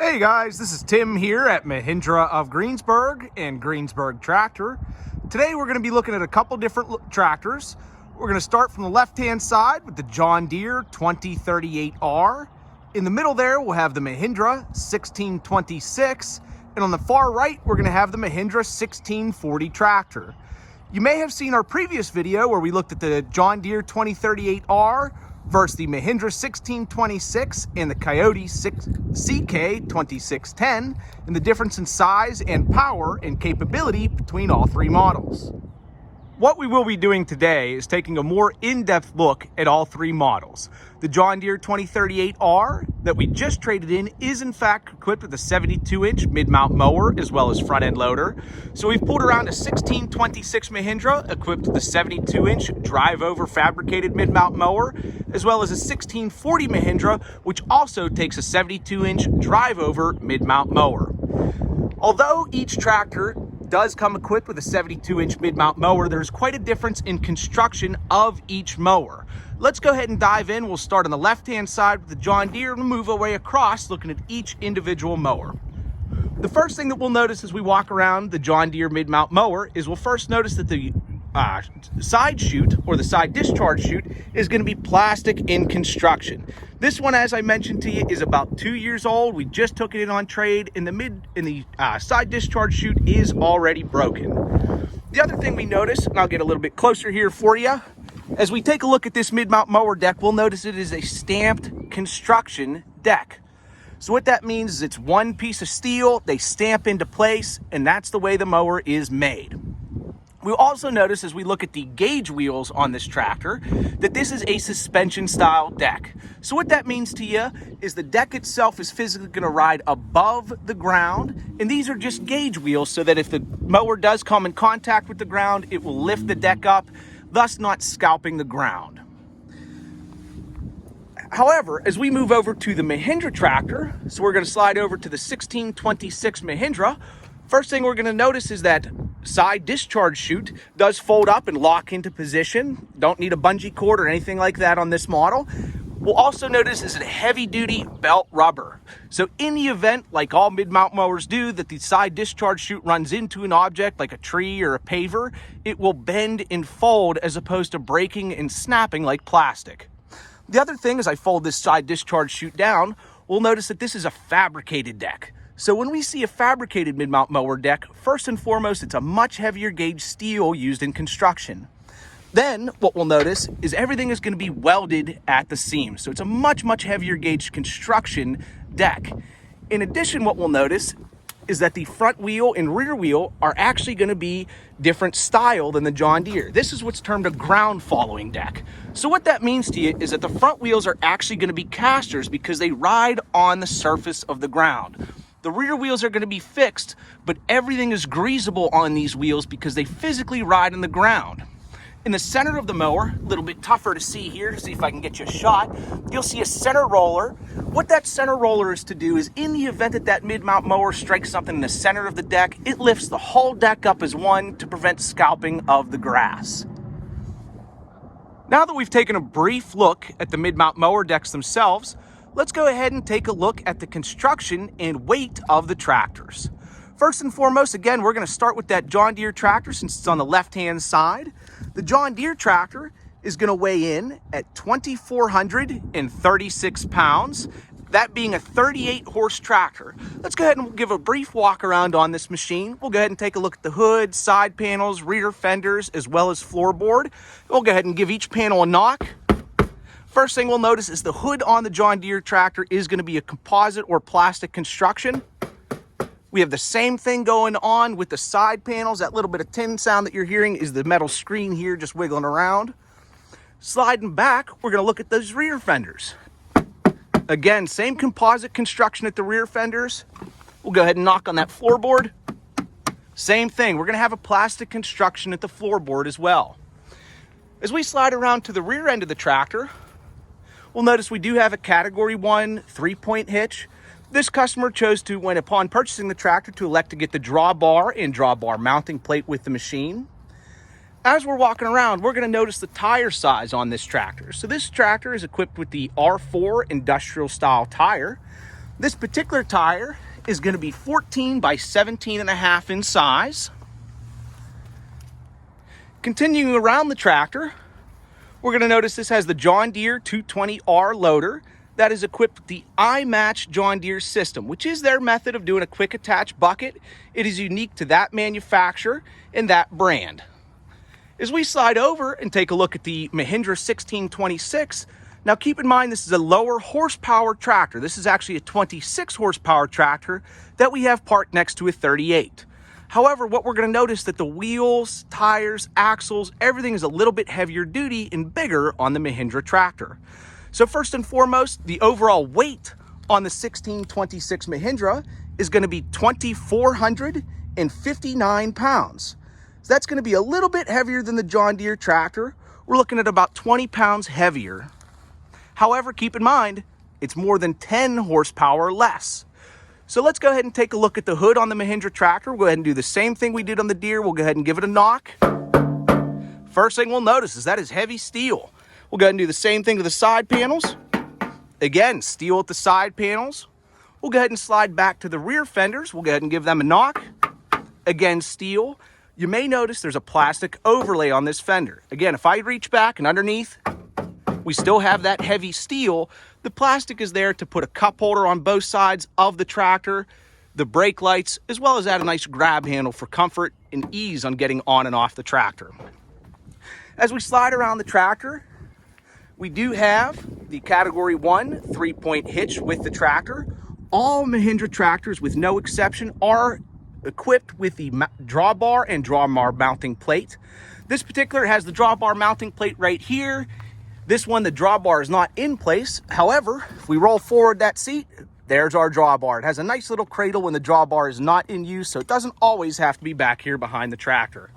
Hey guys, this is Tim here at Mahindra of Greensburg and Greensburg Tractor. Today we're going to be looking at a couple different tractors. We're going to start from the left-hand side with the John Deere 2038R. In the middle there we'll have the Mahindra 1626, and on the far right we're going to have the Mahindra 1640 tractor. You may have seen our previous video where we looked at the John Deere 2038R versus the Mahindra 1626 and the Coyote CK 2610, and the difference in size and power and capability between all three models. What we will be doing today is taking a more in-depth look at all three models. The John Deere 2038R that we just traded in is in fact equipped with a 72-inch mid-mount mower as well as front-end loader. So we've pulled around a 1626 Mahindra equipped with a 72-inch drive-over fabricated mid-mount mower, as well as a 1640 Mahindra, which also takes a 72-inch drive-over mid-mount mower. Although each tractor does come equipped with a 72-inch mid-mount mower, there's quite a difference in construction of each mower. Let's go ahead and dive in. We'll start on the left-hand side with the John Deere and move our way across looking at each individual mower. The first thing that we'll notice as we walk around the John Deere mid-mount mower is we'll first notice that the side chute or the side discharge chute is going to be plastic in construction. This one, as I mentioned to you, is about 2 years old. We just took it in on trade, and the side discharge chute is already broken. The other thing we notice, and I'll get a little bit closer here for you, as we take a look at this mid-mount mower deck, we'll notice it is a stamped construction deck. So what that means is it's one piece of steel, they stamp into place, and that's the way the mower is made. We'll also notice as we look at the gauge wheels on this tractor that this is a suspension style deck. So what that means to you is the deck itself is physically going to ride above the ground, and these are just gauge wheels so that if the mower does come in contact with the ground, it will lift the deck up, thus not scalping the ground. However, as we move over to the Mahindra tractor, so we're going to slide over to the 1626 Mahindra, first thing we're going to notice is that side discharge chute does fold up and lock into position. Don't need a bungee cord or anything like that on this model. We'll also notice is a heavy duty belt rubber. So in the event, like all mid-mount mowers do, that the side discharge chute runs into an object like a tree or a paver, it will bend and fold as opposed to breaking and snapping like plastic. The other thing, as I fold this side discharge chute down, we'll notice that this is a fabricated deck. So when we see a fabricated mid-mount mower deck, first and foremost, it's a much heavier gauge steel used in construction. Then what we'll notice is everything is going to be welded at the seam. So it's a much heavier gauge construction deck. In addition, what we'll notice is that the front wheel and rear wheel are actually going to be different style than the John Deere. This is what's termed a ground following deck. So what that means to you is that the front wheels are actually going to be casters because they ride on the surface of the ground. The rear wheels are going to be fixed, but everything is greasable on these wheels because they physically ride on the ground. In the center of the mower, a little bit tougher to see here, to see if I can get you a shot, you'll see a center roller. What that center roller is to do is in the event that that mid-mount mower strikes something in the center of the deck, it lifts the whole deck up as one to prevent scalping of the grass. Now that we've taken a brief look at the mid-mount mower decks themselves, let's go ahead and take a look at the construction and weight of the tractors. First and foremost, again, we're going to start with that John Deere tractor since it's on the left-hand side. The John Deere tractor is going to weigh in at 2,436 pounds, that being a 38-horse tractor. Let's go ahead and give a brief walk around on this machine. We'll go ahead and take a look at the hood, side panels, rear fenders, as well as floorboard. We'll go ahead and give each panel a knock. First thing we'll notice is the hood on the John Deere tractor is going to be a composite or plastic construction. We have the same thing going on with the side panels. That little bit of tin sound that you're hearing is the metal screen here just wiggling around. Sliding back, we're going to look at those rear fenders. Again, same composite construction at the rear fenders. We'll go ahead and knock on that floorboard. Same thing, we're going to have a plastic construction at the floorboard as well. As we slide around to the rear end of the tractor, we'll notice we do have a Category 1 3-point hitch. This customer chose to, when upon purchasing the tractor, to elect to get the drawbar and drawbar mounting plate with the machine. As we're walking around, we're going to notice the tire size on this tractor. So this tractor is equipped with the R4 industrial style tire. This particular tire is going to be 14 by 17.5 in size. Continuing around the tractor, we're going to notice this has the John Deere 238R loader that is equipped with the iMatch John Deere system, which is their method of doing a quick attach bucket. It is unique to that manufacturer and that brand. As we slide over and take a look at the Mahindra 1626, now keep in mind this is a lower horsepower tractor. This is actually a 26 horsepower tractor that we have parked next to a 38. However, what we're going to notice that the wheels, tires, axles, everything is a little bit heavier duty and bigger on the Mahindra tractor. So first and foremost, the overall weight on the 1626 Mahindra is going to be 2,459 pounds. So that's going to be a little bit heavier than the John Deere tractor. We're looking at about 20 pounds heavier. However, keep in mind, it's more than 10 horsepower less. So let's go ahead and take a look at the hood on the Mahindra tractor. We'll go ahead and do the same thing we did on the Deere. We'll go ahead and give it a knock. First thing we'll notice is that is heavy steel. We'll go ahead and do the same thing to the side panels. Again, steel at the side panels. We'll go ahead and slide back to the rear fenders. We'll go ahead and give them a knock. Again, steel. You may notice there's a plastic overlay on this fender. Again, if I reach back and underneath, we still have that heavy steel. The plastic is there to put a cup holder on both sides of the tractor, the brake lights, as well as add a nice grab handle for comfort and ease on getting on and off the tractor. As we slide around the tractor, we do have the Category 1 3-point hitch with the tractor. All Mahindra tractors, with no exception, are equipped with the drawbar and drawbar mounting plate. This particular has the drawbar mounting plate right here. This one, the drawbar is not in place. However, if we roll forward that seat, there's our drawbar. It has a nice little cradle when the drawbar is not in use, so it doesn't always have to be back here behind the tractor.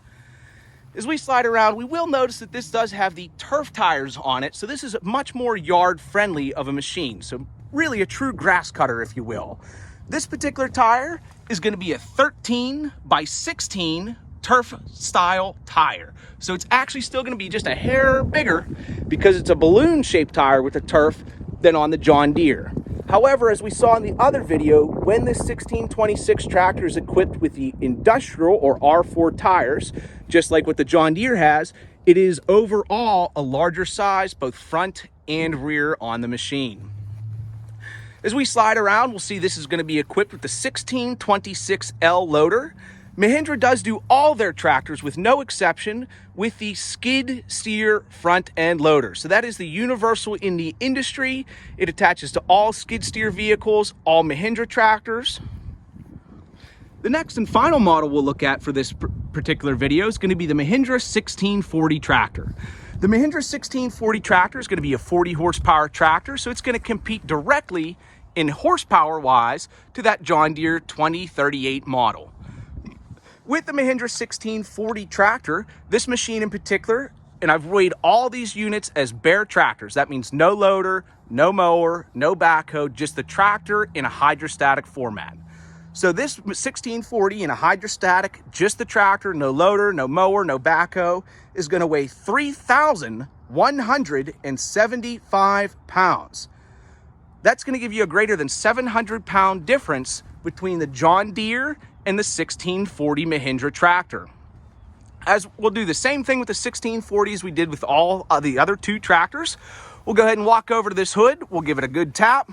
As we slide around, we will notice that this does have the turf tires on it, so this is much more yard friendly of a machine. So really a true grass cutter, if you will. This particular tire is going to be a 13 by 16 turf style tire. So it's actually still going to be just a hair bigger because it's a balloon shaped tire with a turf than on the John Deere. However, as we saw in the other video, when this 1626 tractor is equipped with the industrial or R4 tires, just like what the John Deere has, it is overall a larger size, both front and rear on the machine. As we slide around, we'll see this is going to be equipped with the 1626L loader. Mahindra does do all their tractors, with no exception, with the skid steer front end loader. So that is the universal in the industry. It attaches to all skid steer vehicles, all Mahindra tractors. The next and final model we'll look at for this particular video is going to be the Mahindra 1640 tractor. The Mahindra 1640 tractor is going to be a 40 horsepower tractor, so it's going to compete directly in horsepower wise to that John Deere 2038 model. With the Mahindra 1640 tractor, this machine in particular, and I've weighed all these units as bare tractors. That means no loader, no mower, no backhoe, just the tractor in a hydrostatic format. So this 1640 in a hydrostatic, just the tractor, no loader, no mower, no backhoe, is going to weigh 3,175 pounds. That's going to give you a greater than 700-pound difference between the John Deere and the 1640 Mahindra tractor. As we'll do the same thing with the 1640 as we did with all of the other two tractors. We'll go ahead and walk over to this hood. We'll give it a good tap.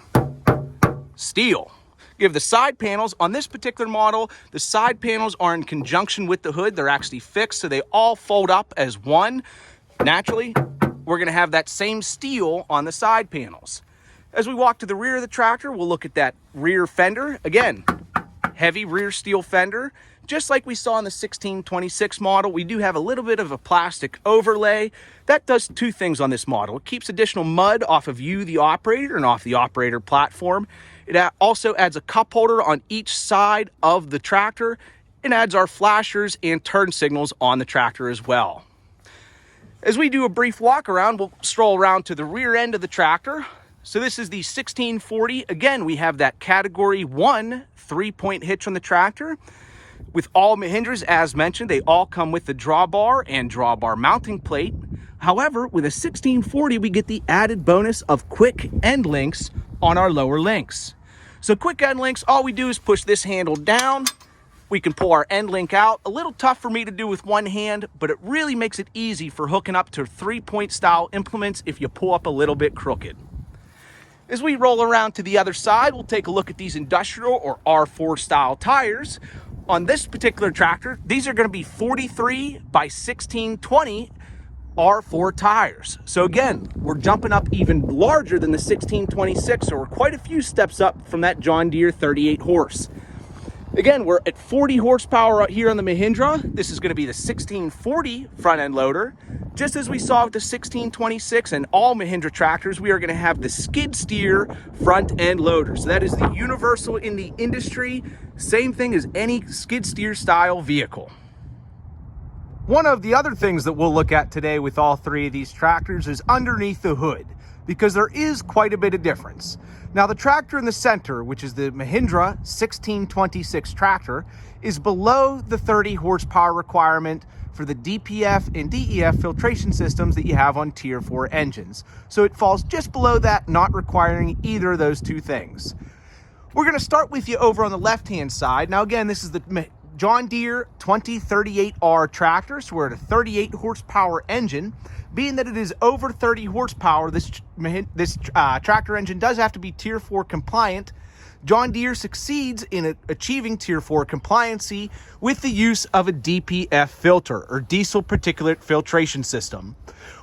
Steel. Give the side panels on this particular model. The side panels are in conjunction with the hood. They're actually fixed, so they all fold up as one. Naturally, we're going to have that same steel on the side panels. As we walk to the rear of the tractor, we'll look at that rear fender. Again, heavy rear steel fender. Just like we saw in the 1626 model, we do have a little bit of a plastic overlay. That does two things on this model. It keeps additional mud off of you, the operator, and off the operator platform. It also adds a cup holder on each side of the tractor and adds our flashers and turn signals on the tractor as well. As we do a brief walk around, we'll stroll around to the rear end of the tractor. So this is the 1640. Again, we have that Category 1 3-point hitch on the tractor. With all Mahindras, as mentioned, they all come with the drawbar and drawbar mounting plate. However, with a 1640, we get the added bonus of quick end links on our lower links. So quick end links, all we do is push this handle down. We can pull our end link out. A little tough for me to do with one hand, but it really makes it easy for hooking up to 3-point style implements if you pull up a little bit crooked. As we roll around to the other side, we'll take a look at these industrial or R4 style tires. On this particular tractor, these are going to be 43 by 1620 R4 tires. So again, we're jumping up even larger than the 1626, so we're quite a few steps up from that John Deere 38 horse. Again, we're at 40 horsepower out here on the Mahindra. This is going to be the 1640 front end loader. Just as we saw with the 1626 and all Mahindra tractors, we are going to have the skid steer front end loader. So that is the universal in the industry. Same thing as any skid steer style vehicle. One of the other things that we'll look at today with all three of these tractors is underneath the hood, because there is quite a bit of difference. Now the tractor in the center, which is the Mahindra 1626 tractor, is below the 30 horsepower requirement for the DPF and DEF filtration systems that you have on Tier 4 engines. So it falls just below that, not requiring either of those two things. We're going to start with you over on the left-hand side. Now again, this is the John Deere 2038R tractor, so we're at a 38 horsepower engine. Being that it is over 30 horsepower, this tractor engine does have to be Tier 4 compliant. John Deere succeeds in achieving Tier 4 compliancy with the use of a DPF filter, or diesel particulate filtration system.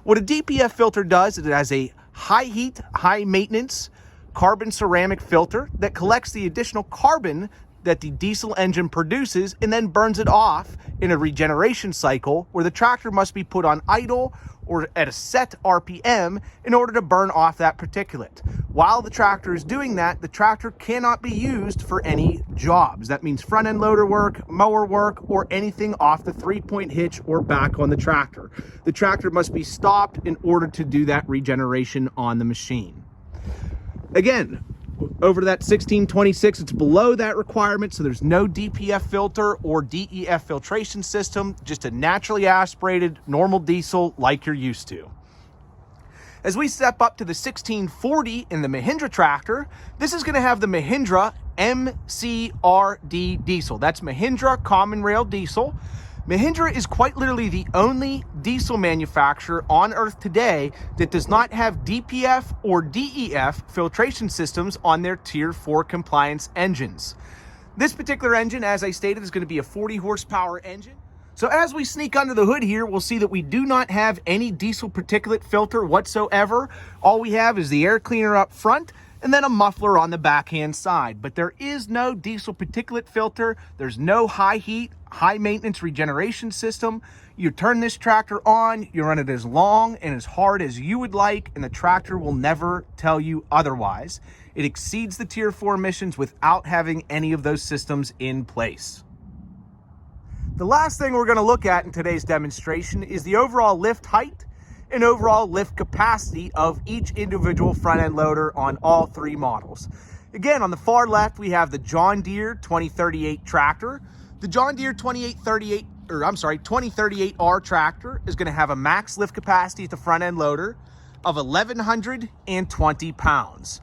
What a DPF filter does is it has a high heat, high maintenance carbon ceramic filter that collects the additional carbon that the diesel engine produces and then burns it off in a regeneration cycle where the tractor must be put on idle or at a set RPM in order to burn off that particulate. While the tractor is doing that, the tractor cannot be used for any jobs. That means front end loader work, mower work, or anything off the 3-point hitch or back on the tractor. The tractor must be stopped in order to do that regeneration on the machine. Again, over to that 1626, it's below that requirement, so there's no DPF filter or DEF filtration system, just a naturally aspirated normal diesel like you're used to. As we step up to the 1640 in the Mahindra tractor, this is going to have the Mahindra MCRD diesel. That's Mahindra Common Rail Diesel. Mahindra is quite literally the only diesel manufacturer on earth today that does not have DPF or DEF filtration systems on their Tier 4 compliance engines. This particular engine, as I stated, is going to be a 40 horsepower engine. So as we sneak under the hood here, we'll see that we do not have any diesel particulate filter whatsoever. All we have is the air cleaner up front and then a muffler on the backhand side. But there is no diesel particulate filter. There's no high heat, high maintenance regeneration system. You turn this tractor on, you run it as long and as hard as you would like, and the tractor will never tell you otherwise. It exceeds the Tier 4 emissions without having any of those systems in place. The last thing we're going to look at in today's demonstration is the overall lift height and overall lift capacity of each individual front end loader on all three models. Again, on the far left, we have the John Deere 2038 tractor. The John Deere 2038R tractor is going to have a max lift capacity at the front end loader of 1,120 pounds.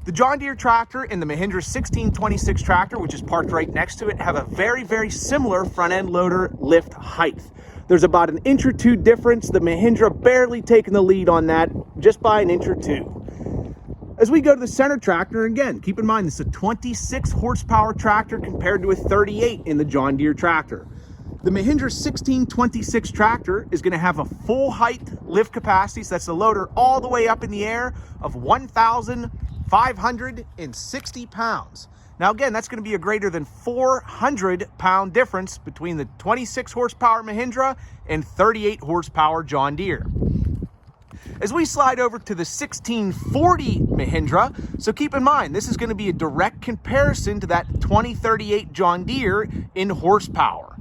The John Deere tractor and the Mahindra 1626 tractor, which is parked right next to it, have a very, very similar front end loader lift height. There's about an inch or two difference. The Mahindra barely taking the lead on that, just by an inch or two. As we go to the center tractor, again, keep in mind this is a 26 horsepower tractor compared to a 38 in the John Deere tractor. The Mahindra 1626 tractor is going to have a full height lift capacity, so that's the loader all the way up in the air, of 1,560 pounds. Now again, that's going to be a greater than 400 pound difference between the 26 horsepower Mahindra and 38 horsepower John Deere. As we slide over to the 1640 Mahindra, so keep in mind, this is going to be a direct comparison to that 2038 John Deere in horsepower.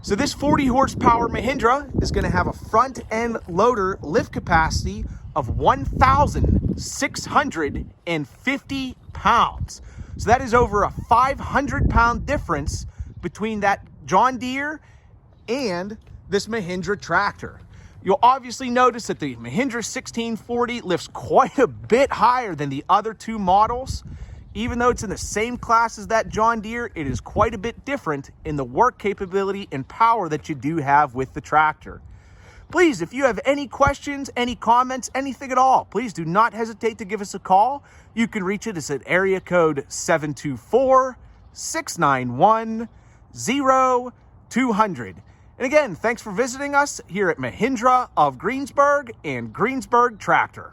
So this 40 horsepower Mahindra is going to have a front end loader lift capacity of 1,650 pounds. So that is over a 500 pound difference between that John Deere and this Mahindra tractor. You'll obviously notice that the Mahindra 1640 lifts quite a bit higher than the other two models. Even though it's in the same class as that John Deere, it is quite a bit different in the work capability and power that you do have with the tractor. Please, if you have any questions, any comments, anything at all, please do not hesitate to give us a call. You can reach us at area code 724-691-0200. And again, thanks for visiting us here at Mahindra of Greensburg and Greensburg Tractor.